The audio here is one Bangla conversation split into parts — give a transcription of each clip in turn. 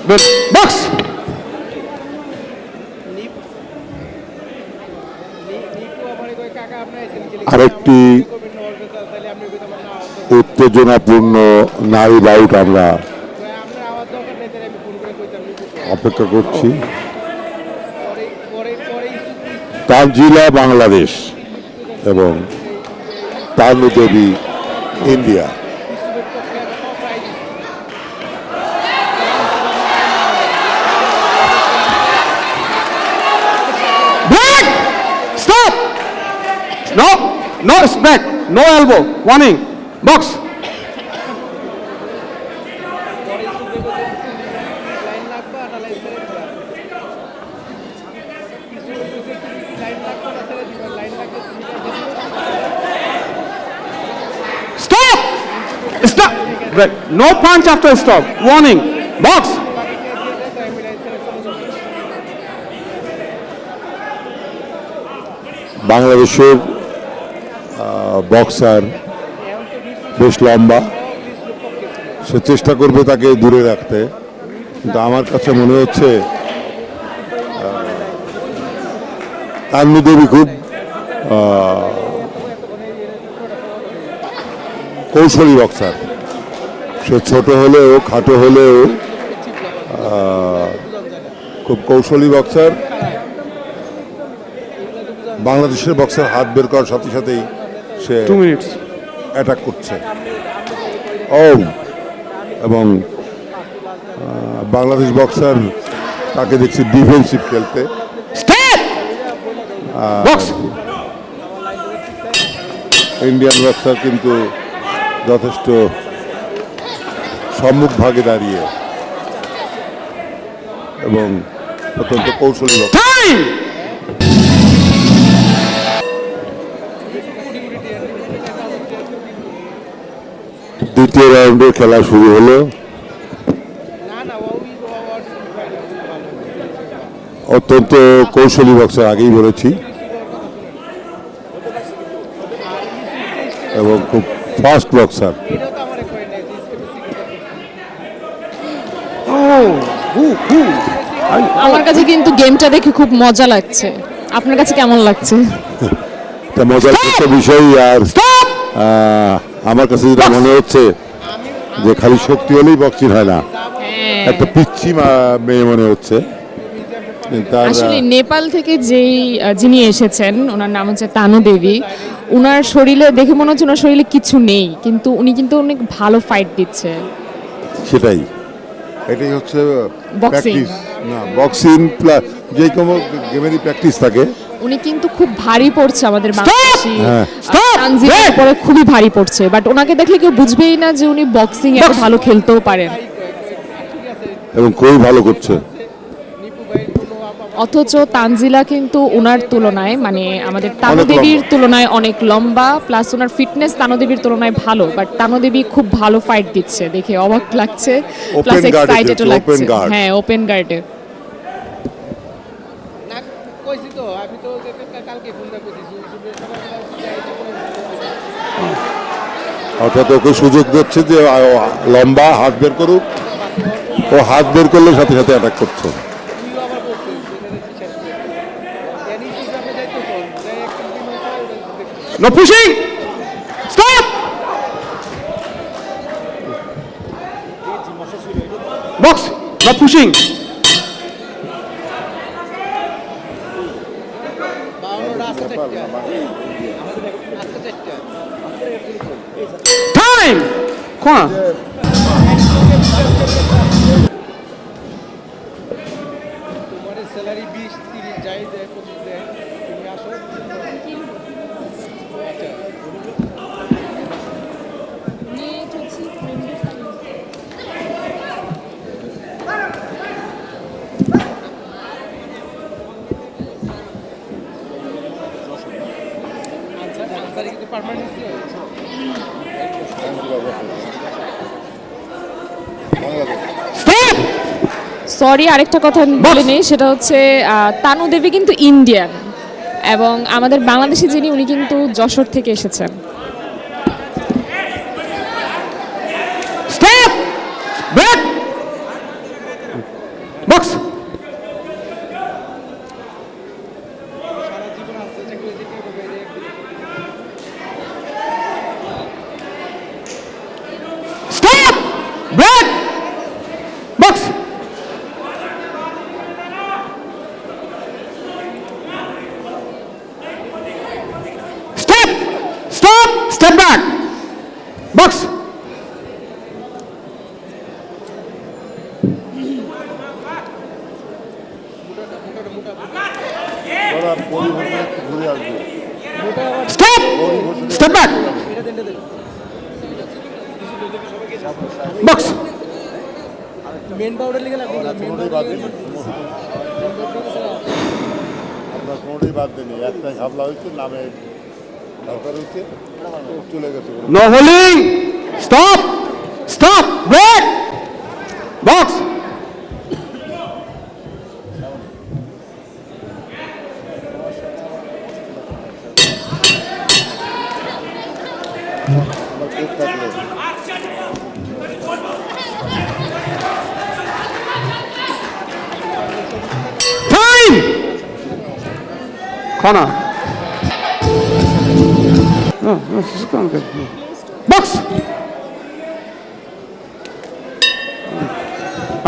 বক্স। আরেকটি উত্তেজনাপূর্ণ নারী বাউট আমরা অপেক্ষা করছি। তানজিলা বাংলাদেশ এবং তানু দেবী India. No, no back, no elbow, warning, box. Stop! Stop! Right. No punch after stop, warning, box. বাংলাদেশের বক্সার বেশ লম্বা, সে চেষ্টা করবে তাকে দূরে রাখতে, কিন্তু আমার কাছে মনে হচ্ছে তানু দেবী খুব কৌশলী বক্সার। সে ছোট হলেও খাটো হলেও খুব কৌশলী বক্সার। বাংলাদেশের বক্সার হাত বের করার সাথে সাথেই সে 2 minutes অ্যাটাক করছে। এবং বাংলাদেশ বক্সার তাকে দেখছি ডিফেন্সিভ খেলতে। ইন্ডিয়ান বক্সার কিন্তু যথেষ্ট সম্মুখ ভাগে দাঁড়িয়ে এবং অত্যন্ত কৌশলী বক্সার। দ্বিতীয় রাউন্ডের খেলা শুরু হলো। অত্যন্ত কৌশলী বক্সার, আগেই বলেছি, এবং খুব ফাস্ট বক্সার। আমার কাছে কিন্তু গেমটা দেখে খুব মজা লাগছে। আপনার কাছে কেমন লাগছে? মজার একটা বিষয়। আর আমার কাছে যেটা মনে হচ্ছে যে খালি শক্তি হলেই বক্সিং হয় না, একটা পিচ্ছি মেয়ে মনে হচ্ছে। আসলে নেপাল থেকে যিনি এসেছেন, ওনার নাম হচ্ছে তানু দেবী। ওনার শরীরে দেখে মনে হচ্ছে ওনার শরীরে কিছু নেই, কিন্তু উনি কিন্তু অনেক ভালো ফাইট দিচ্ছে। সেটাই, এটাই হচ্ছে বক্সিং। প্র্যাকটিস। না, বক্সিং যে কোনো গেমেরই প্র্যাকটিস থাকে। উনি কিন্তু খুব ভারী পড়ছে আমাদের বাংলাদেশি তানজিলার উপরে, খুবই ভারী পড়ছে। বাট ওনাকে দেখলে কেউ বুঝবেই না যে উনি বক্সিং এত ভালো খেলতেও পারেন, এবং খুবই ভালো করছে। অথচ তানজিলা কিন্তু ওনার তুলনায়, মানে আমাদের তানু দেবীর তুলনায় অনেক লম্বা, প্লাস ওনার ফিটনেস তানু দেবীর তুলনায় ভালো। বাট তানু দেবী খুব ভালো ফাইট দিচ্ছে, দেখে অবাক লাগছে, প্লাস এক্সাইটেডও লাগছে। হ্যাঁ, ওপেন গার্ডে। অর্থাৎ ওকে সুযোগ দিচ্ছে যে লম্বা, হাত বের করুক। ও হাত বের করলে সাথে সাথে অ্যাটাক করছে। No pushing. Stop. Box. No pushing. Time. Corner. Salary 20-30 যাই দেয়, 25 দেয়, তুমি আসো। আনসারি কিন্তু পার্মানেন্ট। সরি, আরেকটা কথা বলে নেই, সেটা হচ্ছে তানু দেবী কিন্তু ইন্ডিয়ান, এবং আমাদের বাংলাদেশি যিনি, উনি কিন্তু যশোর থেকে এসেছেন। ওরা পরিবর্তন একটু ঘুরে আসবে Stop! Step back! Box! মেন পাউডার লিখে লাগবে কোনোটাই বাদ দিনি আপনার কোনোটাই বাদ দিনি একটা ঘাবলা হয়েছে নামে দরকার হচ্ছে চলে গেছে No holding! Stop! Stop! Break! Box! আমার কোচ থাকলে Time! Corner. No, this is not good. Box!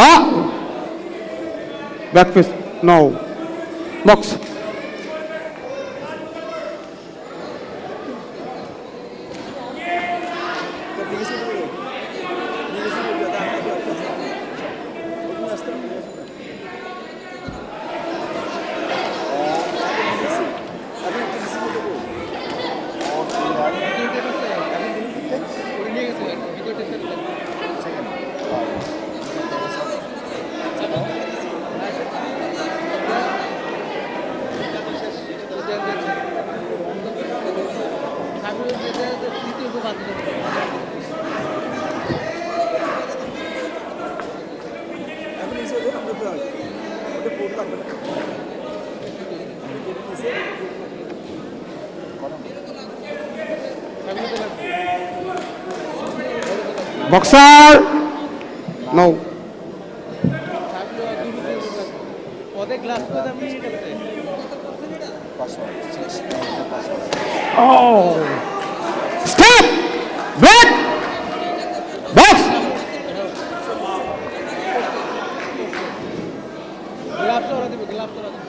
Ah! Back fist. No. Box. Boxer! No. পদে গ্লাস তো দাম নিয়ে গেছে Oh! Stop! Break! Box! Gloves ওরা দিবে গ্লাভস ওরা দিবে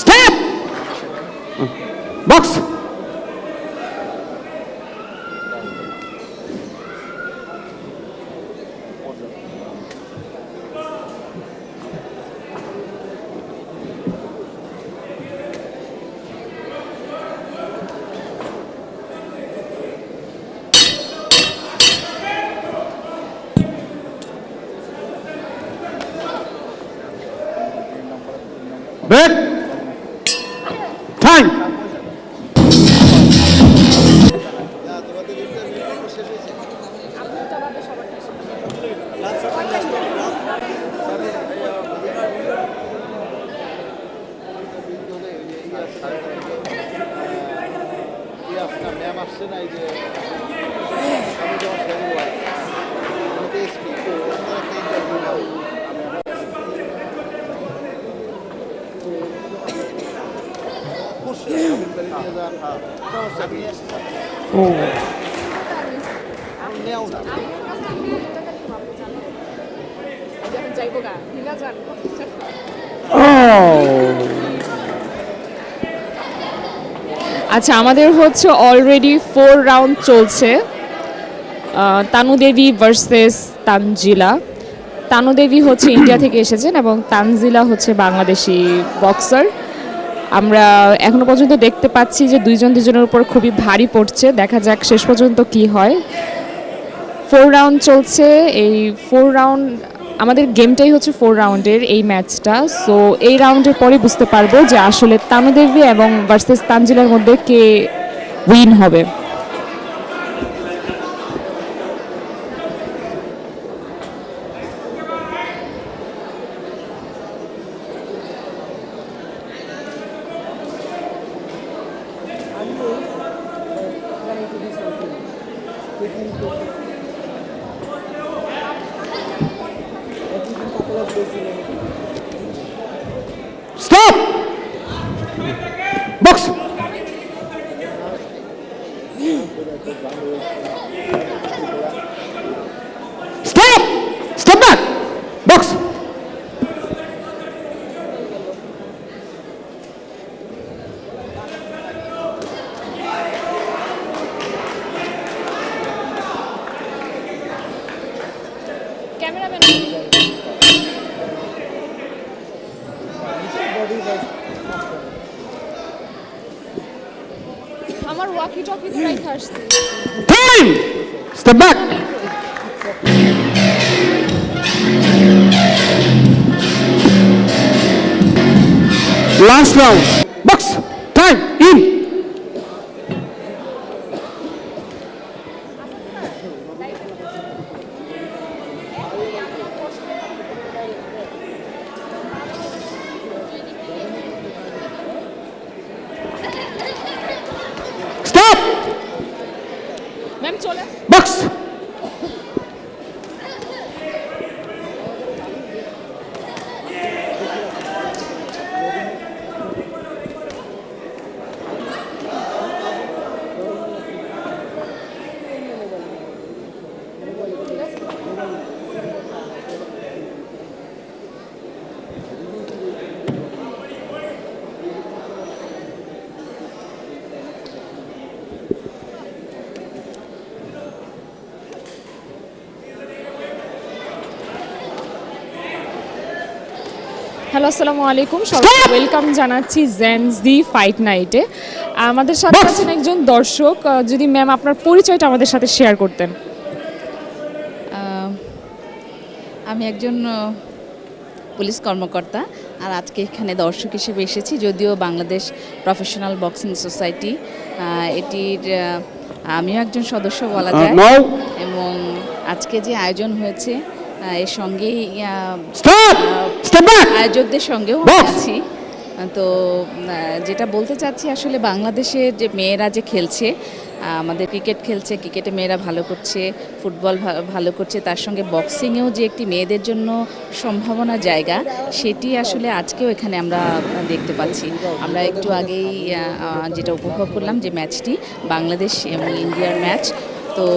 Stop! Box! Break! Time! Ma'am আসছে না এই যে আমি যখন শেয়ারিং হয় আমাকে স্পিক একটা ইন্টারভিউ নাও নেও না আচ্ছা, আমাদের হচ্ছে অলরেডি 4 রাউন্ড চলছে। তানু দেবী ভার্সেস তানজিলা। তানু দেবী হচ্ছে ইন্ডিয়া থেকে এসেছেন এবং তানজিলা হচ্ছে বাংলাদেশি বক্সার। আমরা এখনো পর্যন্ত দেখতে পাচ্ছি যে দুজনের উপর খুবই ভারী পড়ছে। দেখা যাক শেষ পর্যন্ত কি হয়। 4 রাউন্ড চলছে। এই 4 রাউন্ড আমাদের গেমটাই হচ্ছে 4 রাউন্ডের এই ম্যাচটা। সো এই রাউন্ডের পরে বুঝতে পারবো যে আসলে তানু দেবী এবং ভার্সেস তানজিলার মধ্যে কে উইন হবে। Stop! Box! Stop! Step back! Box! আমার ওয়াকি টকি তো রাইখা আসছি। Time! Step back! Last round. Box! Time! In! Stop! Ma'am চলে। Box! হ্যালো আসসালামু আলাইকুম, সবাইকে ওয়েলকাম জানাচ্ছি জেনজি ফাইট নাইটে। আমাদের সাথে Box! আছেন একজন দর্শক, যদি ম্যাম আপনার পরিচয়টা আমাদের সাথে শেয়ার করতেন। আমি একজন পুলিশ কর্মকর্তা, আর আজকে এখানে দর্শক হিসেবে এসেছি। যদিও বাংলাদেশ প্রফেশনাল বক্সিং সোসাইটি এটির আমিও একজন সদস্য বলা যায়, No! এবং আজকে যে আয়োজন হয়েছে এর সঙ্গেই Stop! Step back! আয়োজকদের সঙ্গেও আমি Box! আছি। তো যেটা বলতে চাচ্ছি, আসলে বাংলাদেশের যে মেয়েরা যে খেলছে, আমাদের ক্রিকেট খেলছে, ক্রিকেটে মেয়েরা ভালো করছে, ফুটবল ভালো করছে, তার সঙ্গে বক্সিংয়েও যে একটি মেয়েদের জন্য সম্ভাবনা জায়গা, সেটি আসলে আজকেও এখানে আমরা দেখতে পাচ্ছি। আমরা একটু আগেই যেটা উপভোগ করলাম যে ম্যাচটি বাংলাদেশ এবং ইন্ডিয়ার ম্যাচ, তো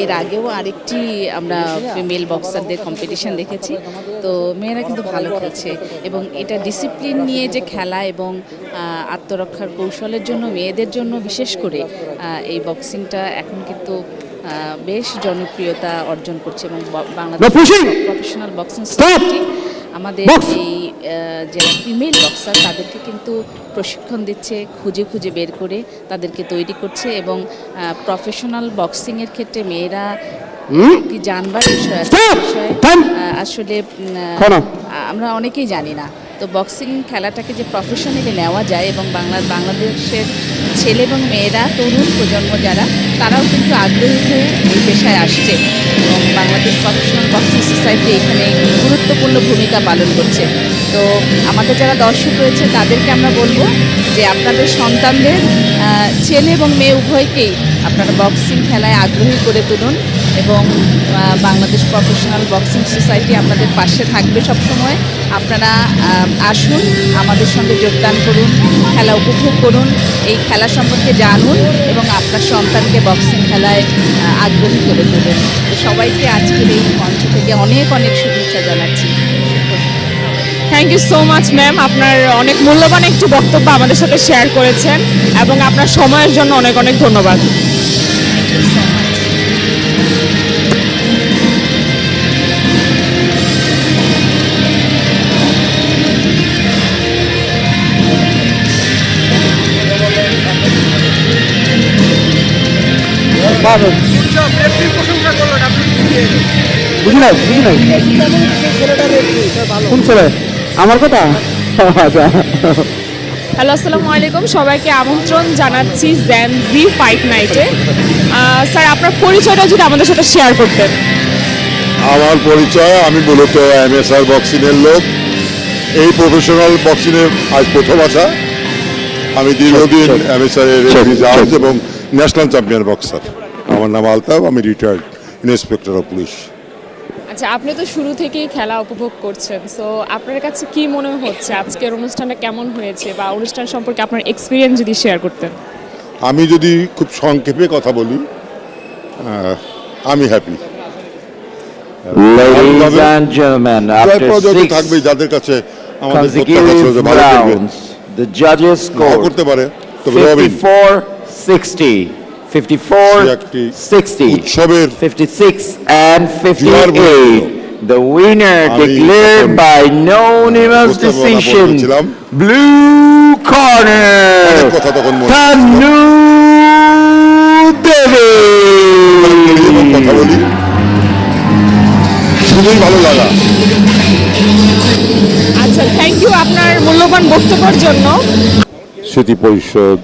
এর আগেও আরেকটি আমরা ফিমেল বক্সারদের কম্পিটিশন দেখেছি। তো মেয়েরা কিন্তু ভালো খেলছে, এবং এটা ডিসিপ্লিন নিয়ে যে খেলা এবং আত্মরক্ষার কৌশলের জন্য মেয়েদের জন্য বিশেষ করে এই বক্সিংটা এখন কিন্তু বেশ জনপ্রিয়তা অর্জন করছে, এবং বাংলাদেশ প্রফেশনাল বক্সিং সোসাইটি আমাদের এই যারা ফিমেল বক্সার তাদেরকে কিন্তু প্রশিক্ষণ দিচ্ছে, খুঁজে খুঁজে বের করে তাদেরকে তৈরি করছে, এবং প্রফেশনাল বক্সিংয়ের ক্ষেত্রে মেয়েরা একটি জানবার বিষয় আছে, আসলে আমরা অনেকেই জানি না। তো বক্সিং খেলাটাকে যে প্রফেশনালি নেওয়া যায়, এবং বাংলাদেশের ছেলে এবং মেয়েরা, তরুণ প্রজন্ম যারা, তারাও কিন্তু আগ্রহী হয়ে এই পেশায় আসছে, এবং বাংলাদেশ প্রফেশনাল বক্সিং সোসাইটি এখানে গুরুত্বপূর্ণ ভূমিকা পালন করছে। তো আমাদের যারা দর্শক রয়েছে তাদেরকে আমরা বলবো যে আপনাদের সন্তানদের, ছেলে এবং মেয়ে উভয়কেই আপনারা বক্সিং খেলায় আগ্রহী করে তুলুন, এবং বাংলাদেশ প্রফেশনাল বক্সিং সোসাইটি আপনাদের পাশে থাকবে সবসময়। আপনারা আসুন, আমাদের সঙ্গে যোগদান করুন, খেলা উপভোগ করুন, এই খেলা সম্পর্কে জানুন, এবং আপনার সন্তানকে বক্সিং খেলায় আগ্রহী করে তুলুন। তো সবাইকে আজকের এই মঞ্চ থেকে অনেক অনেক শুভেচ্ছা জানাচ্ছি। Thank you so much ma'am, আপনার অনেক মূল্যবান একটি বক্তব্য আমাদের সাথে শেয়ার করেছেন, এবং আপনার সময়ের জন্য অনেক অনেক ধন্যবাদ। বুঝি নাই কোন ছেলে আমার কথা? আচ্ছা, হ্যালো আসসালামু আলাইকুম, সবাইকে আমন্ত্রণ জানাচ্ছি জেনজি ফাইট নাইটে। স্যার, আপনার পরিচয়টা যদি আমাদের সাথে শেয়ার করতেন। আমার পরিচয়, আমি মূলত এমএসআর বক্সিংয়ের লোক। এই প্রফেশনাল বক্সিংয়ে আজ প্রথম আসা। আমি দীর্ঘদিন এমএসআর এর জাজ এবং ন্যাশনাল চ্যাম্পিয়ন বক্সার। আমার নাম আলতাফ, আমি রিটায়ার্ড ইন্সপেক্টর অফ পুলিশ। আচ্ছা, আপনি তো শুরু থেকেই খেলা উপভোগ করছেন, সো আপনার কাছে কি মনে হচ্ছে আজকের অনুষ্ঠানটা কেমন হয়েছে, বা অনুষ্ঠান সম্পর্কে আপনার এক্সপিরিয়েন্স যদি শেয়ার করতেন। আমি যদি খুব সংক্ষেপে কথা বলি, আমি happy. Ladies and gentlemen, after 6 থাকবে যাদের কাছে আমাদের consecutive rounds, the judges scored করতে পারে, তবে রবিন 54-60, 54-60, উৎসবের 56 and 58 The winner declared by unanimous decision. Blue corner. কথা তখন মনে Tanu Devi. কথা বলি শুধুই ভালো লাগা। আচ্ছা, থ্যাংক ইউ আপনার মূল্যবান বক্তব্যের জন্য। স্মৃতি পরিষদ